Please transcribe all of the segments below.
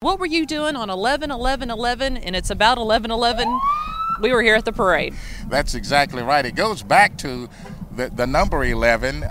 what were you doing on 11/11/11? And it's about 11/11. We were here at the parade. That's exactly right. It goes back to the number 11.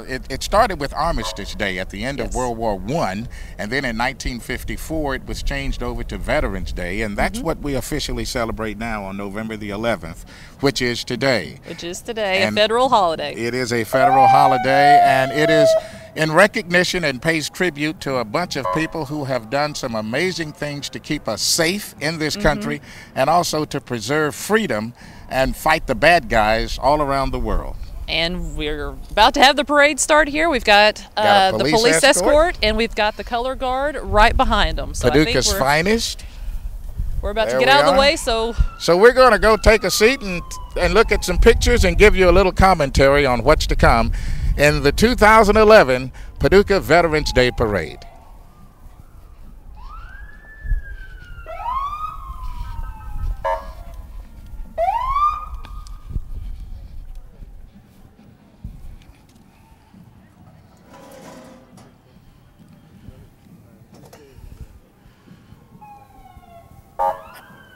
It started with Armistice Day at the end of World War I, and then in 1954 it was changed over to Veterans Day, and that's what we officially celebrate now on November the 11th, which is today. Which is today, a federal holiday. It is a federal holiday, and it is in recognition and pays tribute to a bunch of people who have done some amazing things to keep us safe in this country, and also to preserve freedom and fight the bad guys all around the world. And we're about to have the parade start here. We've got the police escort, and we've got the color guard right behind them. So Paducah's finest. We're about to get out of the way, so we're going to go take a seat and look at some pictures and give you a little commentary on what's to come in the 2011 Paducah Veterans Day Parade.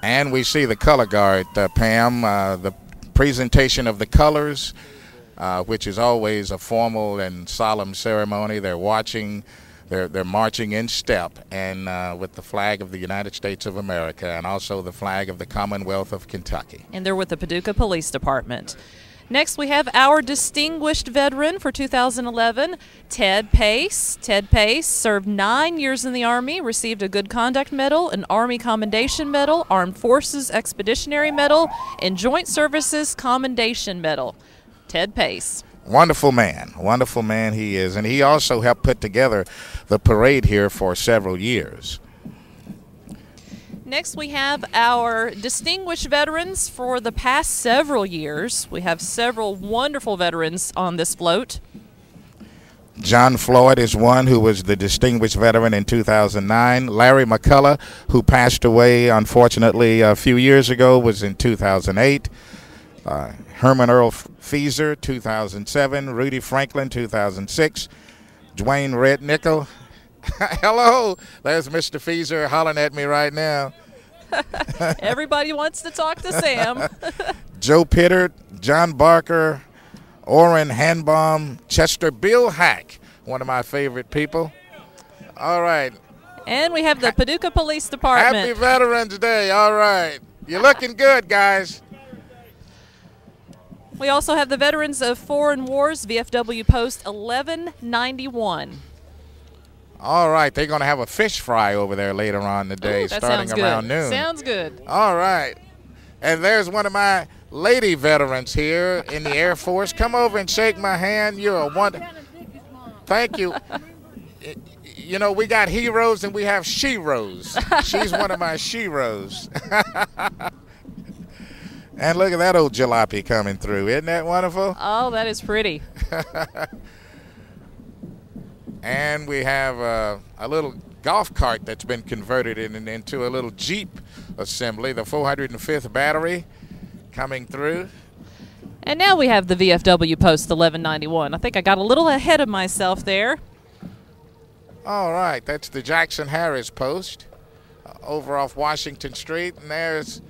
And we see the color guard, Pam, the presentation of the colors, which is always a formal and solemn ceremony. They're watching, they're marching in step, and with the flag of the United States of America, and also the flag of the Commonwealth of Kentucky. And they're with the Paducah Police Department. Next, we have our distinguished veteran for 2011, Ted Pace. Ted Pace served 9 years in the Army, received a Good Conduct Medal, an Army Commendation Medal, Armed Forces Expeditionary Medal, and Joint Services Commendation Medal. Ted Pace. Wonderful man he is, and he also helped put together the parade here for several years. Next, we have our distinguished veterans for the past several years. We have several wonderful veterans on this float. John Floyd is one who was the distinguished veteran in 2009. Larry McCullough, who passed away unfortunately a few years ago, was in 2008. Herman Earl Feeser, 2007. Rudy Franklin, 2006. Dwayne Red Nickel. Hello, there's Mr. Feeser hollering at me right now. Everybody wants to talk to Sam. Joe Pittard, John Barker, Orrin Hanbaum, Chester Bill Hack, one of my favorite people. All right. And we have the Paducah Police Department. Happy Veterans Day. All right. You're looking good, guys. We also have the Veterans of Foreign Wars, VFW Post 1191. All right, they're going to have a fish fry over there later on today, starting around noon. Sounds good. All right. And there's one of my lady veterans here in the Air Force. Come over and shake my hand. You're a wonder. Thank you. You know, we got heroes and we have sheroes. She's one of my sheroes. And look at that old jalopy coming through. Isn't that wonderful? Oh, that is pretty. And we have a little golf cart that's been converted into a little Jeep assembly, the 405th Battery coming through. And now we have the VFW Post 1191. I think I got a little ahead of myself there. All right, that's the Jackson Harris Post over off Washington Street. And there's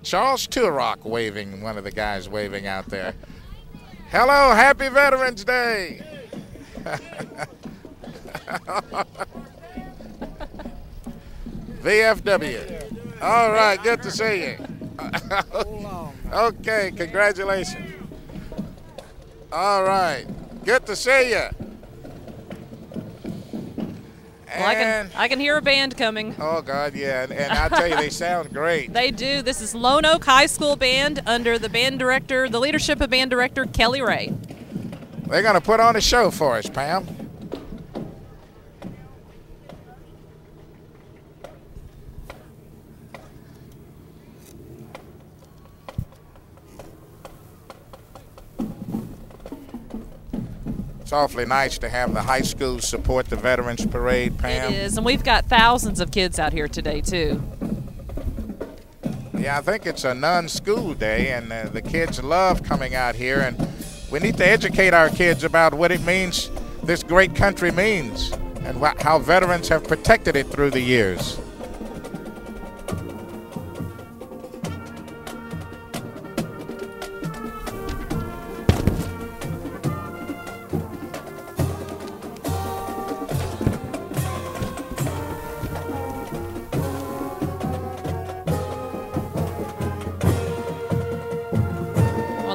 Charles Turok waving, one of the guys waving out there. Hello, happy Veterans Day. VFW. All right, good to see you. Okay, congratulations. All right, good to see you. Well, I can hear a band coming. Oh, God, yeah, and I tell you, they sound great. They do. This is Lone Oak High School Band under the band director, the leadership of band director Kelly Ray. They're going to put on a show for us, Pam. It's awfully nice to have the high schools support the Veterans Parade, Pam. It is, and we've got thousands of kids out here today, too. Yeah, I think it's a non-school day, and the kids love coming out here, and we need to educate our kids about what it means, this great country means, and how veterans have protected it through the years.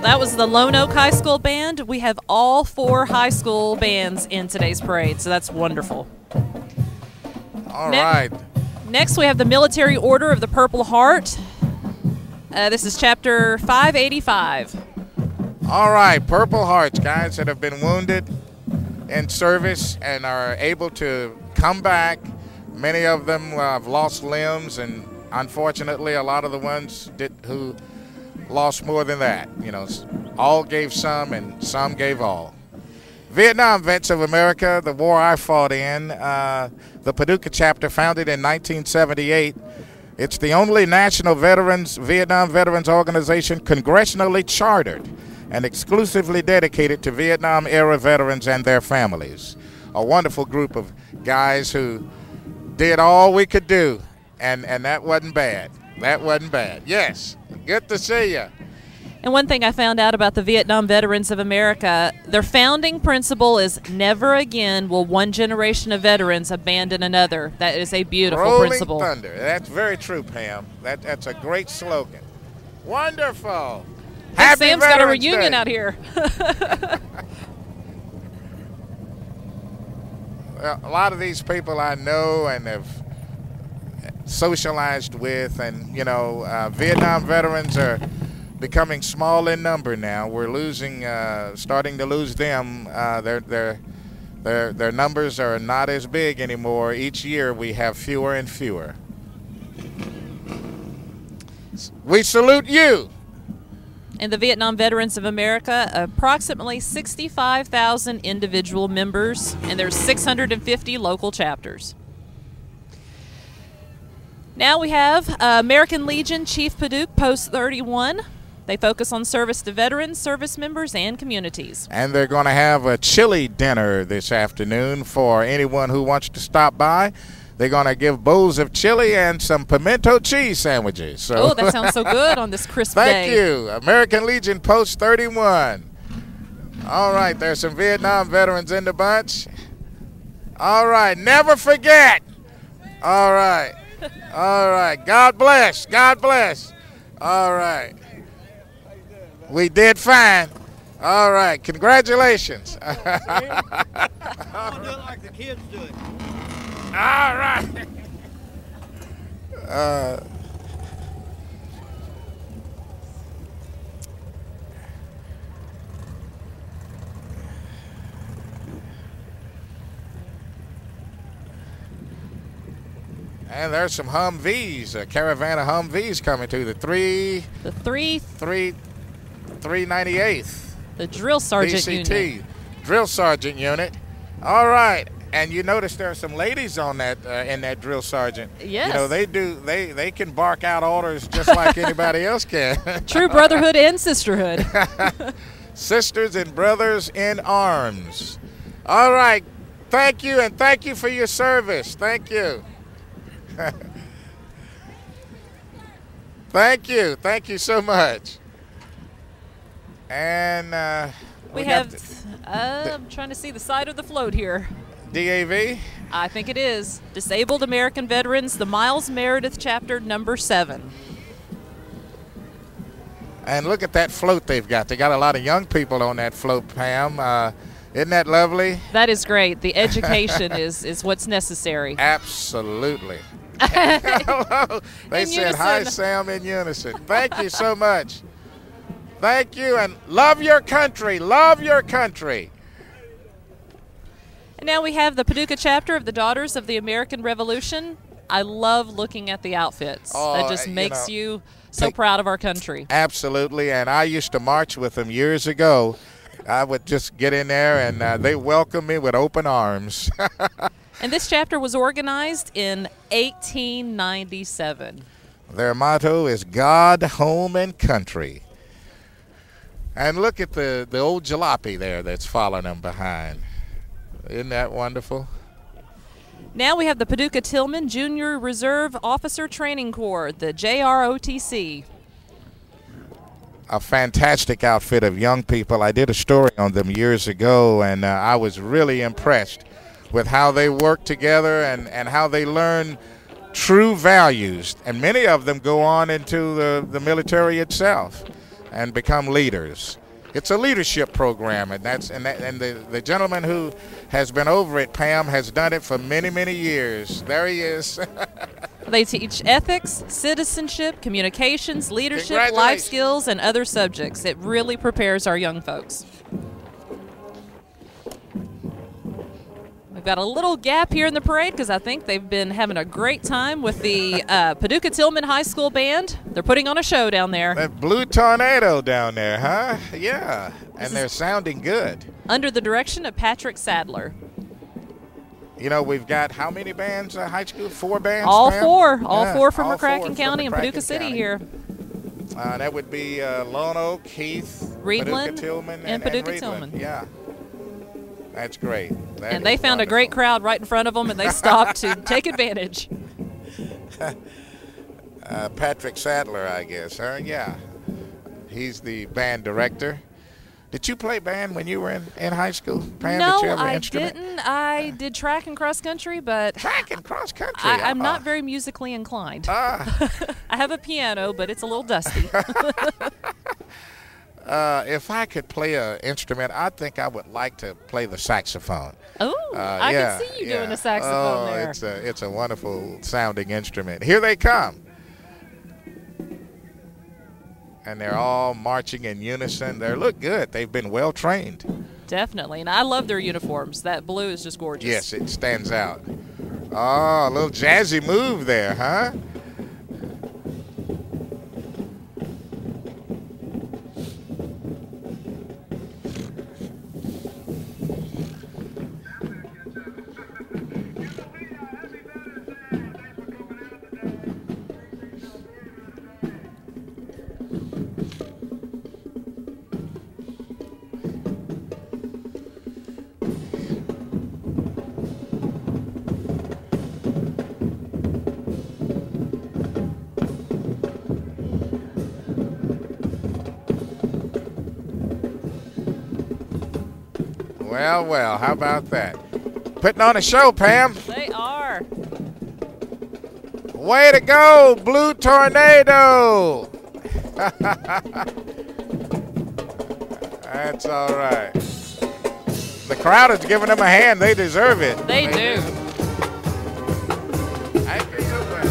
that was the Lone Oak High School Band. We have all 4 high school bands in today's parade, so that's wonderful. All right. Next, we have the Military Order of the Purple Heart. This is Chapter 585. All right, Purple Hearts, guys that have been wounded in service and are able to come back. Many of them have lost limbs, and unfortunately, a lot of the ones who lost more than that. You know, all gave some and some gave all. Vietnam Vets of America, the war I fought in, the Paducah chapter, founded in 1978. It's the only national Vietnam Veterans organization congressionally chartered and exclusively dedicated to Vietnam-era veterans and their families. A wonderful group of guys who did all we could do, and that wasn't bad. That wasn't bad. Yes, good to see you. And one thing I found out about the Vietnam Veterans of America, their founding principle is never again will one generation of veterans abandon another. That is a beautiful Rolling principle. Thunder. That's very true, Pam. That's a great slogan. Wonderful. Hey, Happy Sam's Veterans got a reunion Day. out here. Well, a lot of these people I know and have socialized with, and you know, Vietnam veterans are becoming small in number now. We're losing, starting to lose them. Their numbers are not as big anymore. Each year we have fewer and fewer. We salute you. And the Vietnam Veterans of America, approximately 65,000 individual members, and there's 650 local chapters. Now we have American Legion Chief Paducah Post 31. They focus on service to veterans, service members, and communities. And they're going to have a chili dinner this afternoon for anyone who wants to stop by. They're going to give bowls of chili and some pimento cheese sandwiches. So oh, that sounds so good on this crisp day. Thank you. American Legion Post 31. All right, there's some Vietnam veterans in the bunch. All right, never forget. All right. All right. God bless. God bless. All right. We did fine. All right. Congratulations. I'll do it like the kids do it. All right. And there's some Humvees, a caravan of Humvees coming to the 398th. The drill sergeant DCT, unit. drill sergeant unit. All right. And you notice there are some ladies on that in that drill sergeant. Yes. You know, they can bark out orders just like anybody else can. True brotherhood and sisterhood. Sisters and brothers in arms. All right. Thank you, and thank you for your service. Thank you. Thank you. Thank you so much. And we have, I'm trying to see the side of the float here. DAV? I think it is. Disabled American Veterans, the Miles Meredith chapter number 7. And look at that float they've got. They got a lot of young people on that float, Pam. Isn't that lovely? That is great. The education is what's necessary. Absolutely. Hello. They said, hi, Sam, in unison. Thank you so much. Thank you, and love your country. Love your country. And now we have the Paducah chapter of the Daughters of the American Revolution. I love looking at the outfits. Oh, that just makes you so proud of our country. Absolutely, and I used to march with them years ago. I would just get in there, and they welcomed me with open arms. And this chapter was organized in 1897. Their motto is God, Home, and Country. And look at the old jalopy there that's following them behind. Isn't that wonderful? Now we have the Paducah Tillman Junior Reserve Officer Training Corps, the JROTC. A fantastic outfit of young people. I did a story on them years ago, and I was really impressed with how they work together and how they learn true values. And many of them go on into the military itself. and become leaders. It's a leadership program, and the gentleman who has been over it, Pam, has done it for many, many years. There he is. They teach ethics, citizenship, communications, leadership, life skills, and other subjects. It really prepares our young folks. We've got a little gap here in the parade because I think they've been having a great time with the Paducah Tillman High School Band. They're putting on a show down there. That Blue Tornado down there, huh? Yeah, and they're sounding good. Under the direction of Patrick Sadler. You know, we've got how many bands at high school? 4 bands? All Pam? four. All Yeah, four from all McCracken 4 County from and Paducah McCracken City County. here. That would be Lone Oak, Heath, Reedland, Paducah Tillman, and Paducah Reedland. Tillman. Yeah, that's great. And they found a great crowd right in front of them, and they stopped to take advantage. Patrick Sadler, I guess, huh? Yeah. He's the band director. Did you play band when you were in high school, Pam? No, did you have an I instrument? didn't. I did track and cross country, but Track and cross country. I'm not very musically inclined. I have a piano, but it's a little dusty. If I could play an instrument, I think I would like to play the saxophone. Oh, I can see you doing the saxophone there. It's a wonderful sounding instrument. Here they come. And they're all marching in unison. They look good. They've been well trained. Definitely. And I love their uniforms. That blue is just gorgeous. Yes, it stands out. Oh, a little jazzy move there, huh? Well, well, how about that? Putting on a show, Pam. They are. Way to go, Blue Tornado. That's all right. The crowd is giving them a hand. They deserve it. They do. Thank you so much.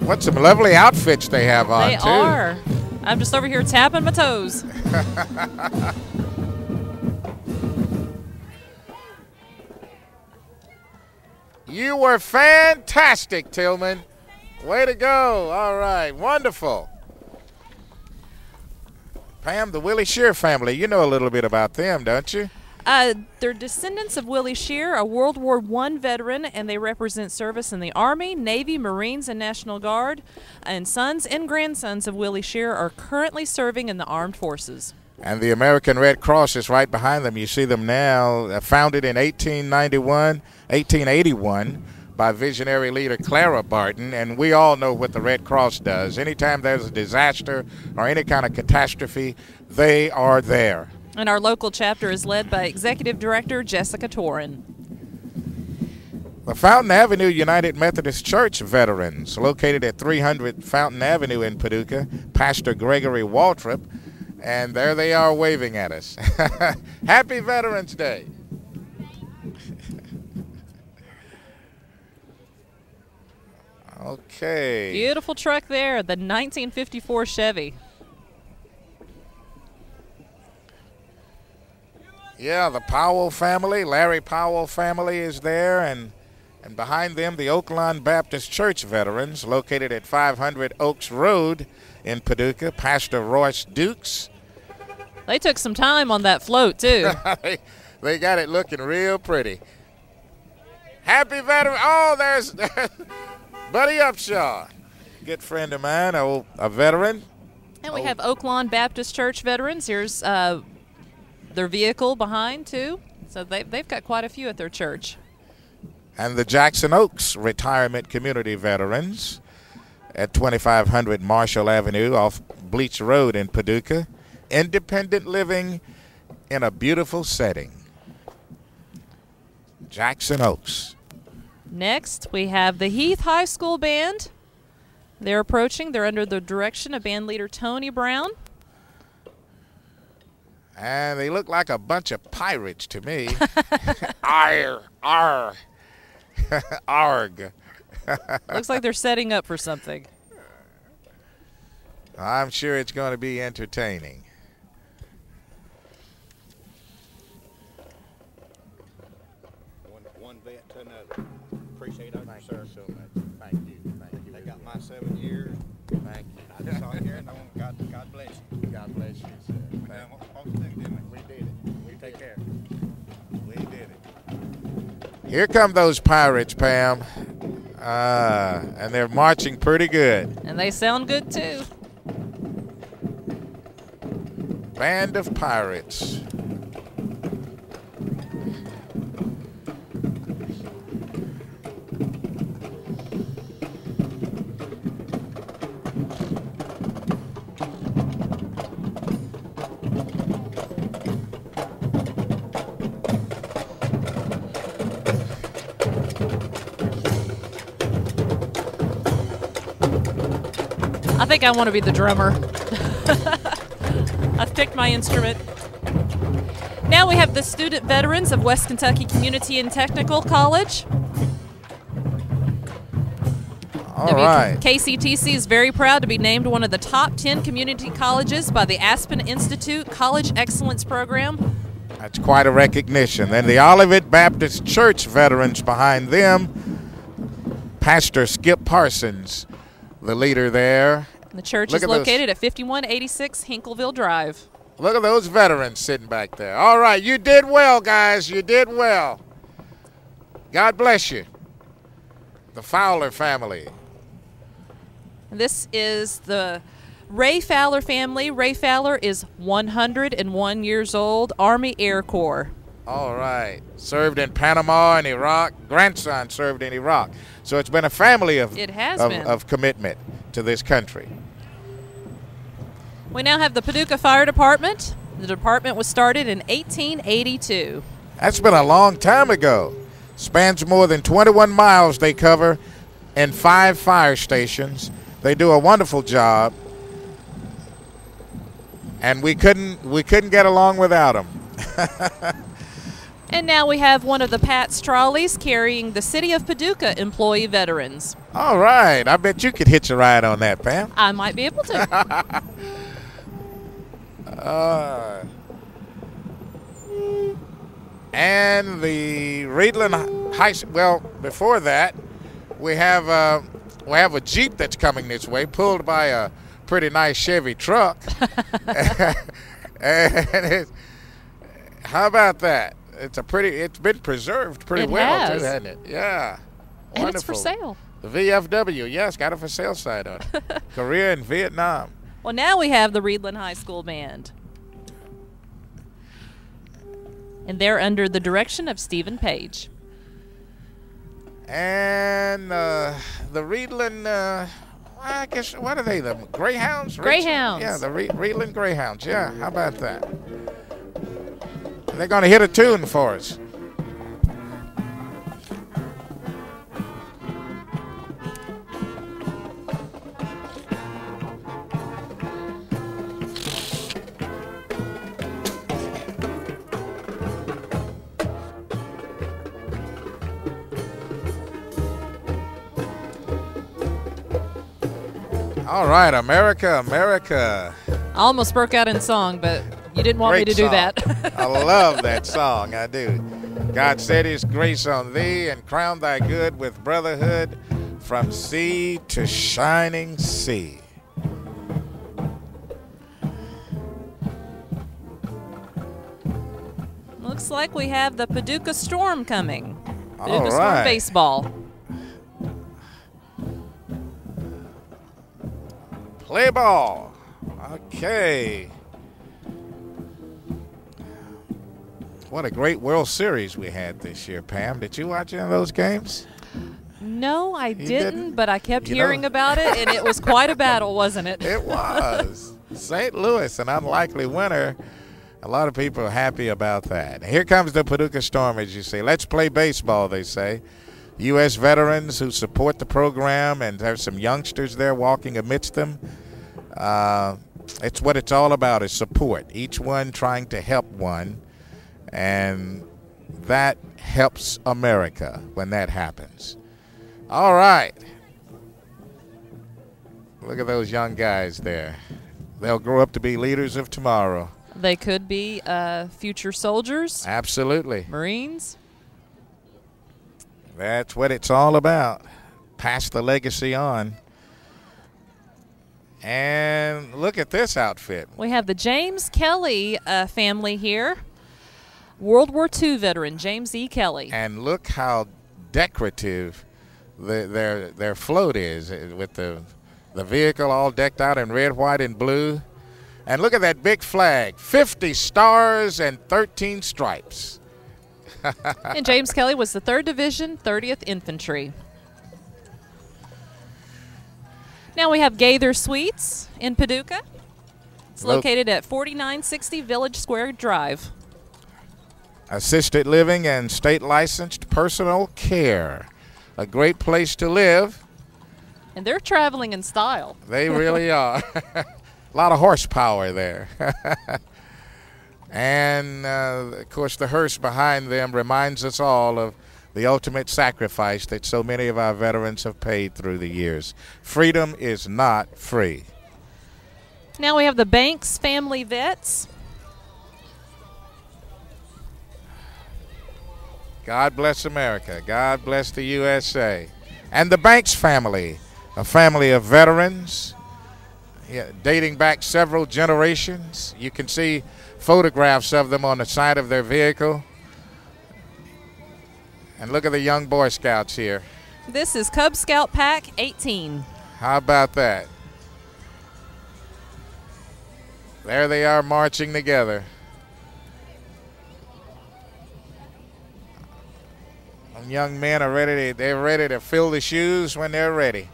What some lovely outfits they have on, They too. are. I'm just over here tapping my toes. You were fantastic, Tillman. Way to go. All right. Wonderful. Pam, the Willie Shear family, you know a little bit about them, don't you? They're descendants of Willie Shear, a World War I veteran, and they represent service in the Army, Navy, Marines, and National Guard. And sons and grandsons of Willie Shear are currently serving in the armed forces. And the American Red Cross is right behind them. You see them now, founded in 1881 by visionary leader Clara Barton, and we all know what the Red Cross does. Anytime there's a disaster or any kind of catastrophe, they are there. And our local chapter is led by Executive Director Jessica Torin. The Fountain Avenue United Methodist Church veterans, located at 300 Fountain Avenue in Paducah, Pastor Gregory Waltrip, and there they are waving at us. Happy Veterans Day. Okay. Beautiful truck there, the 1954 Chevy. Yeah, the Powell family, Larry Powell family is there, and behind them the Oaklawn Baptist Church veterans, located at 500 Oaks Road in Paducah, Pastor Royce Dukes. They took some time on that float, too. They got it looking real pretty. Happy veteran. Oh, there's Buddy Upshaw, good friend of mine, a veteran. And we have Oaklawn Baptist Church veterans. Here's their vehicle behind, too. So they've got quite a few at their church. And the Jackson Oaks Retirement Community veterans at 2500 Marshall Avenue off Bleach Road in Paducah. Independent living in a beautiful setting. Jackson Oaks. Next, we have the Heath High School Band. They're approaching. They're under the direction of band leader Tony Brown. And they look like a bunch of pirates to me. Arr, arr, arg. Looks like they're setting up for something. I'm sure it's going to be entertaining. One vet to another. Appreciate it, Thank sir. you so much. Thank you. Thank you. They got my 7 years. Thank I just saw here and God bless you. you. God bless you, sir. We done what we're supposed to do, didn't we? We did it. We take care. We did it. Here come those pirates, Pam. And they're marching pretty good. And they sound good, too. Band of pirates. I think I want to be the drummer. I've picked my instrument. Now we have the student veterans of West Kentucky Community and Technical College. All right. KCTC is very proud to be named one of the top 10 community colleges by the Aspen Institute College Excellence Program. That's quite a recognition. Then the Olivet Baptist Church veterans behind them. Pastor Skip Parsons, the leader there. The church is located at 5186 Hinkleville Drive. Look at those veterans sitting back there. All right, you did well, guys. You did well. God bless you. The Fowler family. This is the Ray Fowler family. Ray Fowler is 101 years old, Army Air Corps. All right. Served in Panama and Iraq. Grandson served in Iraq. So it's been a family of, of commitment to this country. We now have the Paducah Fire Department. The department was started in 1882. That's been a long time ago. Spans more than 21 miles they cover in 5 fire stations. They do a wonderful job. And we couldn't get along without them. And now we have one of the Pat's trolleys carrying the City of Paducah employee veterans. All right. I bet you could hitch a ride on that, Pam. I might be able to. And the Reedland High School. Well, before that, we have a Jeep that's coming this way, pulled by a pretty nice Chevy truck. And how about that? It's been preserved pretty well, too, hasn't it? Yeah. And Wonderful. it's for sale. The VFW, yes, got a for sale site on it. Korea and Vietnam. Well, now we have the Reedland High School Band. And they're under the direction of Stephen Page. And the Reedland, I guess, what are they, the Greyhounds? Greyhounds. Yeah, the Reedland Greyhounds. Yeah, how about that? They're going to hit a tune for us. All right, America, America. I almost broke out in song, but you didn't want me to do that. I love that song, I do. God set his grace on thee and crown thy good with brotherhood from sea to shining sea. Looks like we have the Paducah Storm coming. All Paducah Storm right. baseball. Play ball. Okay. What a great World Series we had this year, Pam. Did you watch any of those games? No, I didn't, didn't? but I kept You hearing know. about it, and it was quite a battle, wasn't it? It was. St. Louis, an unlikely winner. A lot of people are happy about that. Here comes the Paducah Storm, as you see. Let's play baseball, they say. U.S. veterans who support the program, and there's some youngsters there walking amidst them. It's what it's all about, is support. Each one trying to help one, and that helps America when that happens. All right. Look at those young guys there. They'll grow up to be leaders of tomorrow. They could be future soldiers. Absolutely. Marines. That's what it's all about. Pass the legacy on. And look at this outfit. We have the James Kelly family here. World War II veteran James E. Kelly. And look how decorative their float is, with the vehicle all decked out in red, white, and blue. And look at that big flag, 50 stars and 13 stripes. And James Kelly was the 3rd Division, 30th Infantry. Now we have Gaither Suites in Paducah. It's located at 4960 Village Square Drive. Assisted living and state licensed personal care. A great place to live. And they're traveling in style. They really are. A lot of horsepower there. And, of course, the hearse behind them reminds us all of the ultimate sacrifice that so many of our veterans have paid through the years. Freedom is not free. Now we have the Banks family vets. God bless America. God bless the USA. And the Banks family, a family of veterans, dating back several generations. You can see photographs of them on the side of their vehicle. And look at the young Boy Scouts here. This is Cub Scout Pack 18. How about that? There they are marching together. Them young men are they're ready to fill the shoes when they're ready.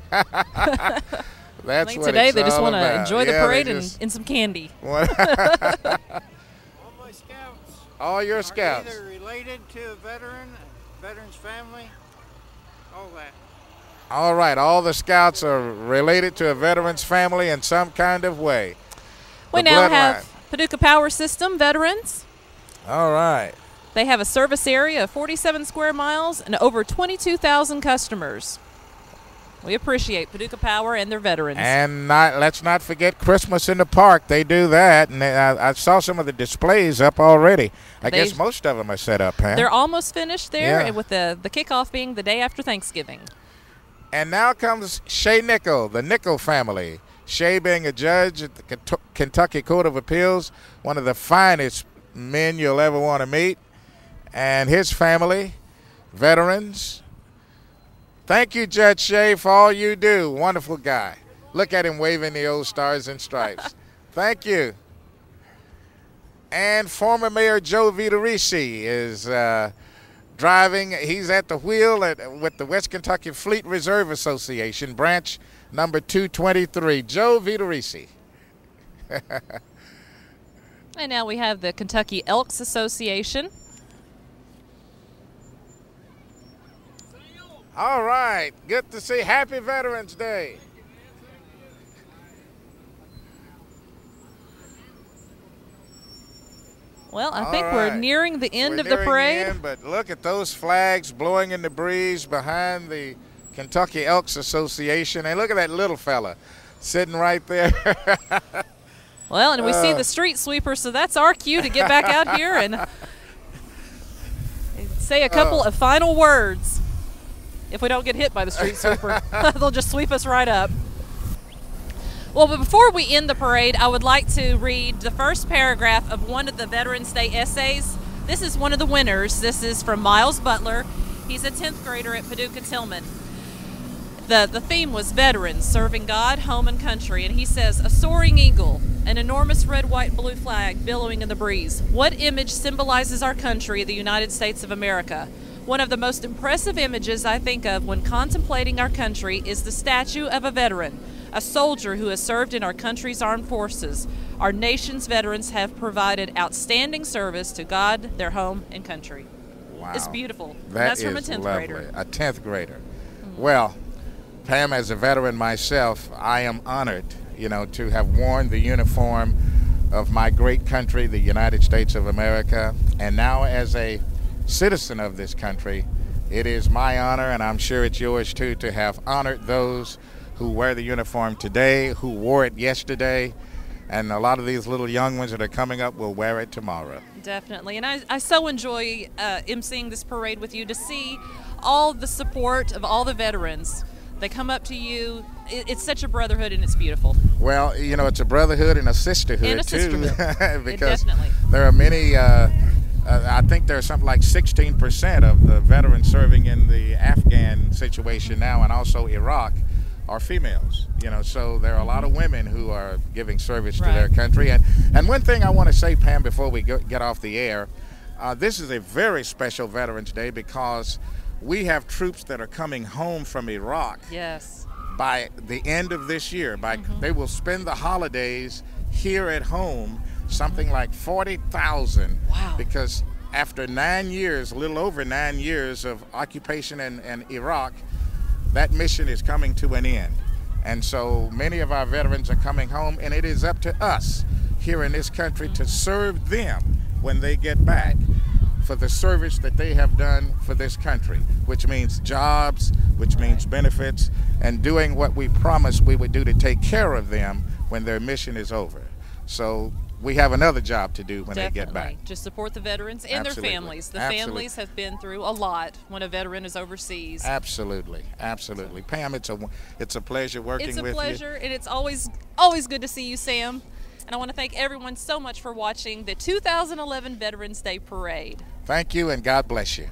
That's what today it's they just all want to about. enjoy the parade and some candy. All my scouts. All your scouts. Either related to a veteran's family, all that. All right, all the scouts are related to a veteran's family in some kind of way. We now have Paducah Power System veterans. All right. They have a service area of 47 square miles and over 22,000 customers. We appreciate Paducah Power and their veterans. And let's not forget Christmas in the Park. They do that, and I saw some of the displays up already. I guess most of them are set up, huh? They're almost finished there, Yeah. and with the kickoff being the day after Thanksgiving. And now comes Shay Nickel, the Nickel family. Shay being a judge at the Kentucky Court of Appeals, one of the finest men you'll ever want to meet. And his family, veterans. Thank you, Judge Shay, for all you do. Wonderful guy. Look at him waving the old stars and stripes. Thank you. And former Mayor Joe Vitorisi is driving. He's at the wheel with the West Kentucky Fleet Reserve Association, branch number 223. Joe Vitorisi. And now we have the Kentucky Elks Association. All right. Good to see. Happy Veterans Day. Well, I think we're nearing the end of the parade. But look at those flags blowing in the breeze behind the Kentucky Elks Association. And look at that little fella sitting right there. Well, and we see the street sweeper, so that's our cue to get back out here and say a couple of final words. If we don't get hit by the street sweeper, they'll just sweep us right up. Well, but before we end the parade, I would like to read the first paragraph of one of the Veterans Day essays. This is one of the winners. This is from Miles Butler. He's a 10th grader at Paducah Tillman. The theme was veterans serving God, home, and country. And he says, a soaring eagle, an enormous red, white, and blue flag billowing in the breeze. What image symbolizes our country, the United States of America? One of the most impressive images I think of when contemplating our country is the statue of a veteran, a soldier who has served in our country's armed forces. Our nation's veterans have provided outstanding service to God, their home, and country. Wow. It's beautiful. That That's from a is 10th lovely. grader. A 10th grader. Well, Pam, as a veteran myself, I am honored, to have worn the uniform of my great country, the United States of America, and now as a citizen of this country, it is my honor, and I'm sure it's yours too, to have honored those who wear the uniform today, who wore it yesterday, and a lot of these little young ones that are coming up will wear it tomorrow. Definitely, and I so enjoy emceeing this parade with you, to see all the support of all the veterans. They come up to you. It's such a brotherhood, and it's beautiful. Well, it's a brotherhood and a sisterhood, And a sisterhood. because Definitely. there are many, I think there's something like 16% of the veterans serving in the Afghan situation now, and also Iraq, are females. So there are a lot of women who are giving service to their country. And one thing I want to say, Pam, before we get off the air, this is a very special Veterans Day because we have troops that are coming home from Iraq. Yes. By the end of this year. They will spend the holidays here at home, something like 40,000. Wow. Because after 9 years, a little over 9 years of occupation in Iraq, that mission is coming to an end. And so many of our veterans are coming home, and it is up to us here in this country to serve them when they get back for the service that they have done for this country, which means jobs, which means benefits, and doing what we promised we would do to take care of them when their mission is over. So we have another job to do when they get back. To support the veterans and Absolutely. their families. The Absolutely. families have been through a lot when a veteran is overseas. Absolutely, absolutely. Pam, it's a pleasure working with you. It's a pleasure, and it's always good to see you, Sam. And I want to thank everyone so much for watching the 2011 Veterans Day Parade. Thank you, and God bless you.